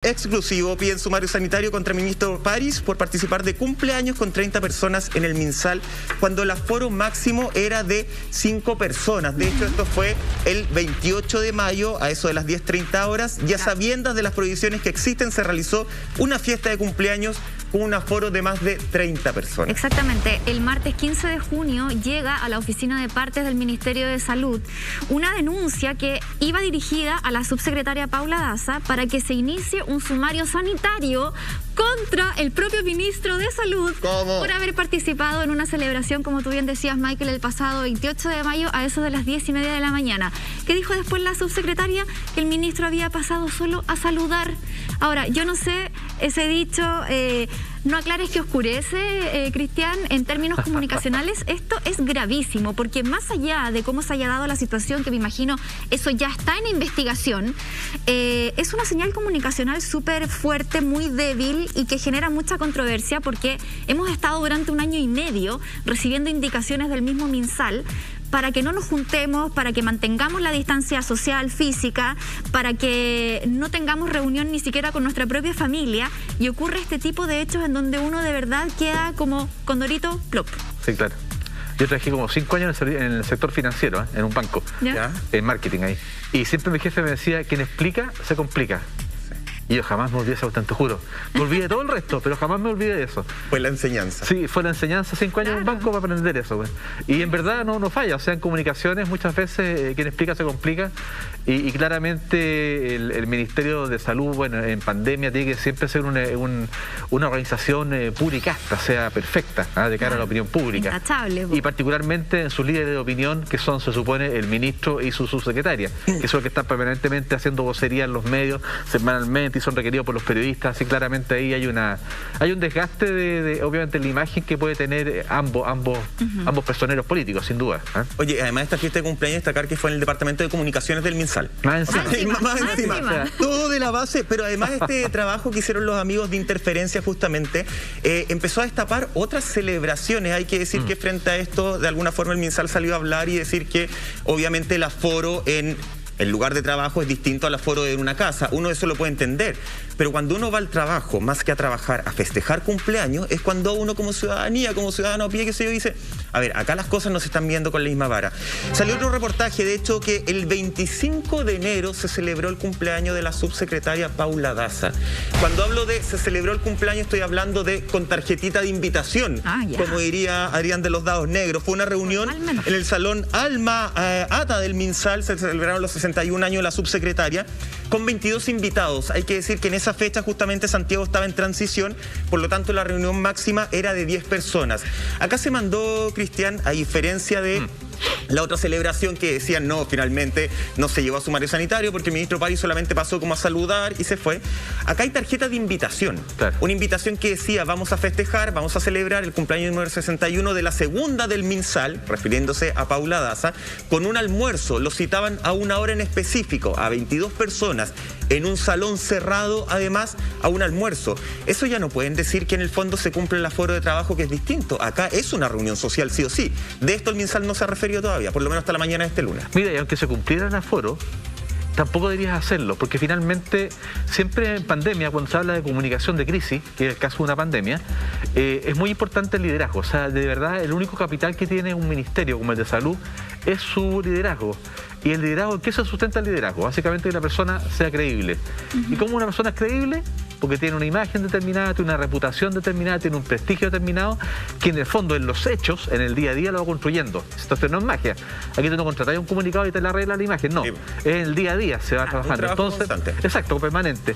exclusivo. Piden sumario sanitario contra el ministro París por participar de cumpleaños con 30 personas en el MinSal, cuando el aforo máximo era de 5 personas. De hecho, esto fue el 28 de mayo, a eso de las 10:30 horas. Ya sabiendas de las prohibiciones que existen, se realizó una fiesta de cumpleaños con un aforo de más de 30 personas. Exactamente. El martes 15 de junio llega a la oficina de partes del Ministerio de Salud una denuncia que iba dirigida a la subsecretaria Paula Daza para que se inicie un sumario sanitario contra el propio ministro de Salud. ¿Cómo? Por haber participado en una celebración, como tú bien decías, Michael, el pasado 28 de mayo a eso de las 10:30 de la mañana. ¿Qué dijo después la subsecretaria? Que el ministro había pasado solo a saludar. Ahora, yo no sé, ese dicho, no aclares que oscurece, Cristian, en términos comunicacionales, esto es gravísimo, porque más allá de cómo se haya dado la situación, que me imagino eso ya está en investigación, es una señal comunicacional súper fuerte, muy débil y que genera mucha controversia, porque hemos estado durante 1 año y medio recibiendo indicaciones del mismo MinSal para que no nos juntemos, para que mantengamos la distancia social, física, para que no tengamos reunión ni siquiera con nuestra propia familia, y ocurre este tipo de hechos en donde uno de verdad queda como condorito plop. Sí, claro. Yo trabajé como 5 años en el sector financiero, en un banco, en marketing ahí. Y siempre mi jefe me decía, quien explica, se complica. Y yo jamás me olvidé de eso, te juro. Me olvidé de todo el resto, pero jamás me olvidé de eso. Fue la enseñanza. Sí, fue la enseñanza, 5 años en un banco para aprender eso, güey. Y en verdad no falla, o sea, en comunicaciones muchas veces quien explica se complica. Y claramente el Ministerio de Salud, bueno, en pandemia tiene que siempre ser una organización pura y casta, o sea, perfecta, de cara a la opinión pública. Intachable. Y particularmente en sus líderes de opinión, que son, se supone, el ministro y su subsecretaria, que son los que están permanentemente haciendo vocería en los medios, semanalmente, y son requeridos por los periodistas. Así claramente ahí hay un desgaste de obviamente la imagen que puede tener ambos personeros políticos, sin duda. Oye, además de esta fiesta de cumpleaños, destacar que fue en el Departamento de Comunicaciones del MinSal. Más encima. Más encima. Todo de la base, pero además este trabajo que hicieron los amigos de Interferencia justamente empezó a destapar otras celebraciones. Hay que decir que frente a esto, de alguna forma el MinSal salió a hablar y decir que obviamente el aforo en el lugar de trabajo es distinto al aforo de una casa. Uno eso lo puede entender. Pero cuando uno va al trabajo, más que a trabajar, a festejar cumpleaños, es cuando uno como ciudadanía, como ciudadano a pie, que se yo, dice, a ver, acá las cosas no se están viendo con la misma vara. Salió otro reportaje, de hecho, que el 25 de enero se celebró el cumpleaños de la subsecretaria Paula Daza. Cuando hablo de se celebró el cumpleaños, estoy hablando de con tarjetita de invitación, como diría Adrián de los Dados Negros. Fue una reunión en el Salón Alma Ata del MinSal, se celebraron los 61 años de la subsecretaria, con 22 invitados. Hay que decir que en esa fecha justamente Santiago estaba en transición, por lo tanto la reunión máxima era de 10 personas. Acá se mandó, Cristian, a diferencia de la otra celebración que decían, no, finalmente no se llevó a sumario sanitario porque el ministro París solamente pasó como a saludar y se fue. Acá hay tarjeta de invitación. Claro. Una invitación que decía, vamos a festejar, vamos a celebrar el cumpleaños número 61 de la segunda del MinSal, refiriéndose a Paula Daza, con un almuerzo. Lo citaban a una hora en específico, a 22 personas, en un salón cerrado, además, a un almuerzo. Eso ya no pueden decir que en el fondo se cumple el aforo de trabajo, que es distinto. Acá es una reunión social sí o sí. De esto el MinSal no se ha referido todavía, por lo menos hasta la mañana de este lunes. Mira, y aunque se cumpliera el aforo, tampoco deberías hacerlo, porque finalmente siempre en pandemia, cuando se habla de comunicación de crisis, que es el caso de una pandemia, es muy importante el liderazgo. O sea, de verdad, el único capital que tiene un ministerio como el de salud es su liderazgo. Y el liderazgo, ¿en qué se sustenta el liderazgo? Básicamente que la persona sea creíble. ¿Y cómo una persona es creíble? Porque tiene una imagen determinada, tiene una reputación determinada, tiene un prestigio determinado, que en el fondo, en los hechos, en el día a día lo va construyendo. Entonces no es magia. Aquí tú no contratas un comunicado y te la arregla la imagen, no. Sí. En el día a día se va trabajando. Entonces, constante. Exacto, permanente.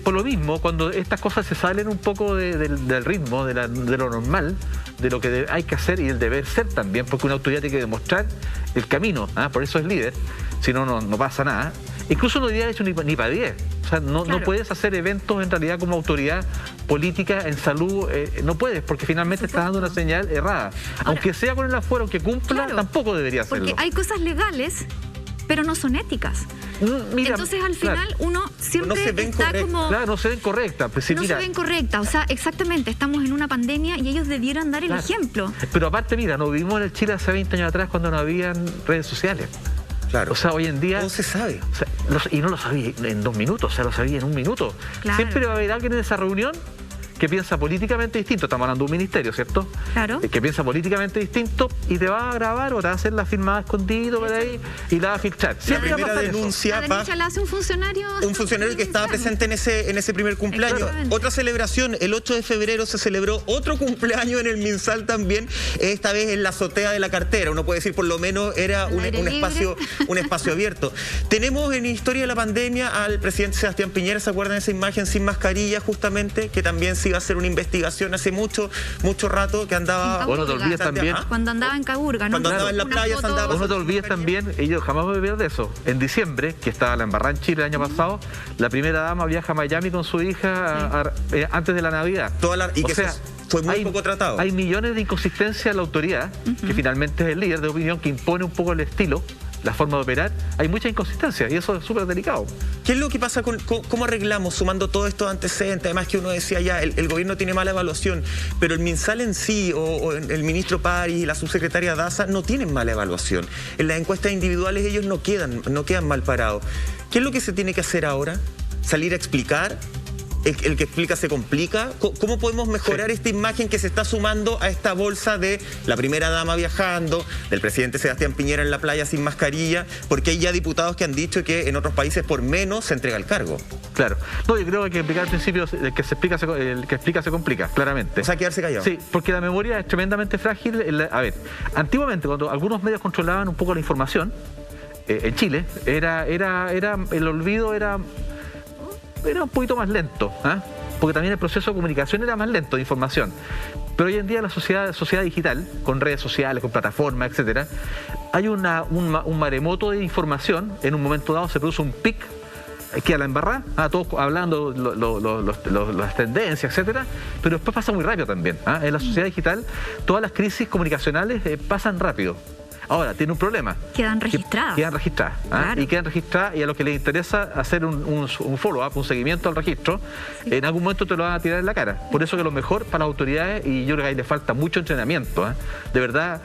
Por lo mismo, cuando estas cosas se salen un poco del ritmo, de lo normal, de lo que hay que hacer y el deber ser también, porque una autoridad tiene que demostrar el camino, por eso es líder, si no, no pasa nada. Incluso no diría hecho ni para 10. O sea, no puedes hacer eventos en realidad como autoridad política en salud, no puedes, porque finalmente estás dando una señal errada. Ahora, aunque sea con el afuero, aunque cumpla, tampoco debería hacerlo. Porque hay cosas legales, pero no son éticas. Mira, entonces al final uno siempre no se ven está como... Claro, no se ven correctas. Pues, sí, no se ven correctas, o sea, exactamente, estamos en una pandemia y ellos debieran dar el ejemplo. Pero aparte, mira, nos vivimos en el Chile hace 20 años atrás cuando no habían redes sociales. Claro. O sea, hoy en día... Todo se sabe. O sea, Y no lo sabía en 2 minutos, o sea, lo sabía en 1 minuto. Claro. Siempre va a haber alguien en esa reunión que piensa políticamente distinto, estamos hablando de un ministerio, ¿cierto? Claro. Que piensa políticamente distinto y te va a grabar o te va a hacer la firmada escondido por ahí y la va a filtrar. La primera denuncia la hace un funcionario. Un funcionario que estaba presente en ese primer cumpleaños. Otra celebración, el 8 de febrero se celebró otro cumpleaños en el MinSal también, esta vez en la azotea de la cartera. Uno puede decir, por lo menos era un espacio abierto. Tenemos en Historia de la Pandemia al presidente Sebastián Piñera, ¿se acuerdan de esa imagen sin mascarilla justamente? Que también se iba a hacer una investigación hace mucho rato, que andaba... Bueno, te olvides también... Cuando andaba en Caburga, ¿no? Cuando andaba en la playa, andaba... No te olvides también, y yo jamás me voy a olvidar de eso, en diciembre, que estaba la embarrada en Chile el año pasado, la primera dama viaja a Miami con su hija antes de la Navidad. Fue muy poco tratado. Hay millones de inconsistencias en la autoridad, que finalmente es el líder de opinión, que impone un poco el estilo, la forma de operar. Hay mucha inconsistencia y eso es súper delicado. ¿Qué es lo que pasa cómo arreglamos, sumando todos estos antecedentes? Además que uno decía ya, el gobierno tiene mala evaluación, pero el MinSal en sí, o el ministro París y la subsecretaria Daza no tienen mala evaluación. En las encuestas individuales ellos no quedan mal parados. ¿Qué es lo que se tiene que hacer ahora? ¿Salir a explicar? El que explica se complica. ¿Cómo podemos mejorar esta imagen que se está sumando a esta bolsa de la primera dama viajando, del presidente Sebastián Piñera en la playa sin mascarilla? Porque hay ya diputados que han dicho que en otros países por menos se entrega el cargo. Claro. No, yo creo que hay que explicar al principio, el que explica se complica, claramente. O sea, quedarse callado. Sí, porque la memoria es tremendamente frágil. A ver, antiguamente cuando algunos medios controlaban un poco la información, en Chile, el olvido era un poquito más lento, porque también el proceso de comunicación era más lento de información. Pero hoy en día la sociedad digital, con redes sociales, con plataformas, etcétera, hay un maremoto de información. En un momento dado se produce un pic que a la embarrada, todos hablando las tendencias, etcétera, pero después pasa muy rápido también. En la sociedad digital todas las crisis comunicacionales pasan rápido. Ahora, tiene un problema. Quedan registradas. Quedan registradas. Claro. Y quedan registradas, y a los que les interesa hacer un follow-up, un seguimiento al registro, en algún momento te lo van a tirar en la cara. Por eso que lo mejor para las autoridades, y yo creo que ahí le falta mucho entrenamiento. De verdad,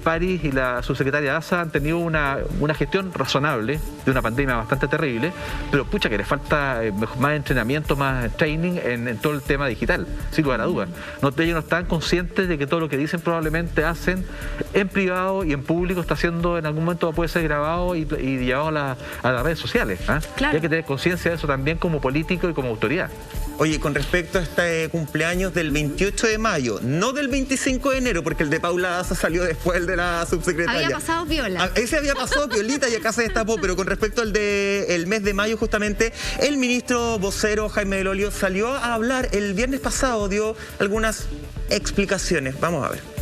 París y la subsecretaria Daza han tenido una gestión razonable de una pandemia bastante terrible, pero pucha que les falta más entrenamiento, más training en todo el tema digital, sin lugar a dudas. Ellos no están conscientes de que todo lo que dicen probablemente hacen en privado y en público está siendo, en algún momento puede ser grabado y llevado a las redes sociales. Claro. Y hay que tener conciencia de eso también como político y como autoridad. Oye, con respecto a este cumpleaños del 28 de mayo, no del 25 de enero, porque el de Paula Daza salió después de la subsecretaria. Había pasado piola. Ese había pasado piolita y acá se destapó, pero con respecto al del mes de mayo, justamente, el ministro vocero Jaime Del Olio salió a hablar el viernes pasado, dio algunas explicaciones. Vamos a ver.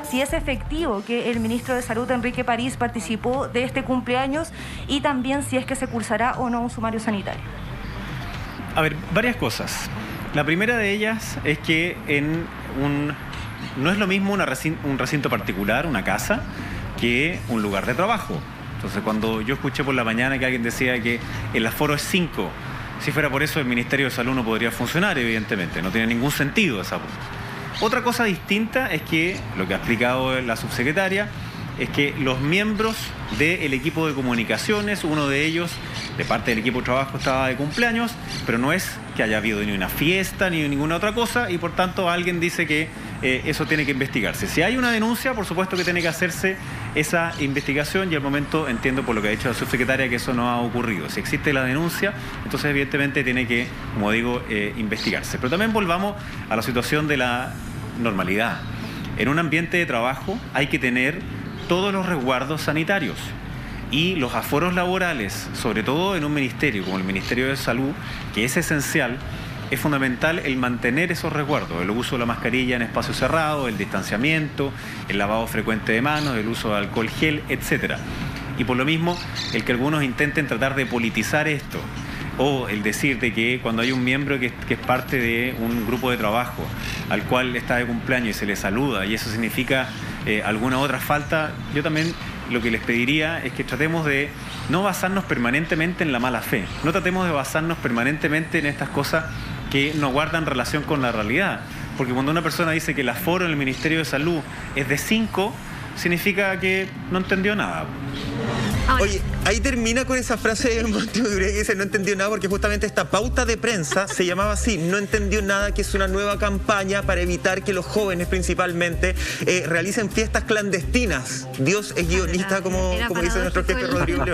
Si es efectivo que el ministro de Salud, Enrique París, participó de este cumpleaños y también si es que se cursará o no un sumario sanitario. A ver, varias cosas. La primera de ellas es que no es lo mismo un recinto particular, una casa, que un lugar de trabajo. Entonces, cuando yo escuché por la mañana que alguien decía que el aforo es 5, si fuera por eso el Ministerio de Salud no podría funcionar, evidentemente. No tiene ningún sentido esa. Otra cosa distinta es que, lo que ha explicado la subsecretaria, es que los miembros del equipo de comunicaciones, uno de ellos, de parte del equipo de trabajo, estaba de cumpleaños, pero no es que haya habido ni una fiesta ni ninguna otra cosa, y por tanto alguien dice que eso tiene que investigarse. Si hay una denuncia, por supuesto que tiene que hacerse esa investigación, y al momento entiendo por lo que ha dicho la subsecretaria que eso no ha ocurrido. Si existe la denuncia, entonces evidentemente tiene que, como digo, investigarse. Pero también volvamos a la situación de la normalidad. En un ambiente de trabajo hay que tener todos los resguardos sanitarios y los aforos laborales, sobre todo en un ministerio como el Ministerio de Salud, que es esencial. Es fundamental el mantener esos resguardos, el uso de la mascarilla en espacios cerrados, el distanciamiento, el lavado frecuente de manos, el uso de alcohol gel, etc. Y por lo mismo, el que algunos intenten tratar de politizar esto, o el decir de que cuando hay un miembro que es parte de un grupo de trabajo al cual está de cumpleaños y se le saluda y eso significa alguna otra falta, yo también lo que les pediría es que tratemos de no basarnos permanentemente en la mala fe, no tratemos de basarnos permanentemente en estas cosas que no guardan relación con la realidad, porque cuando una persona dice que el aforo en el Ministerio de Salud es de 5, significa que no entendió nada. Ahora, Oye, ahí termina con esa frase de Montes de Oca que dice no entendió nada, porque justamente esta pauta de prensa se llamaba así, no entendió nada, que es una nueva campaña para evitar que los jóvenes principalmente realicen fiestas clandestinas. Dios es guionista, como dice nuestro jefe Rodrigo León.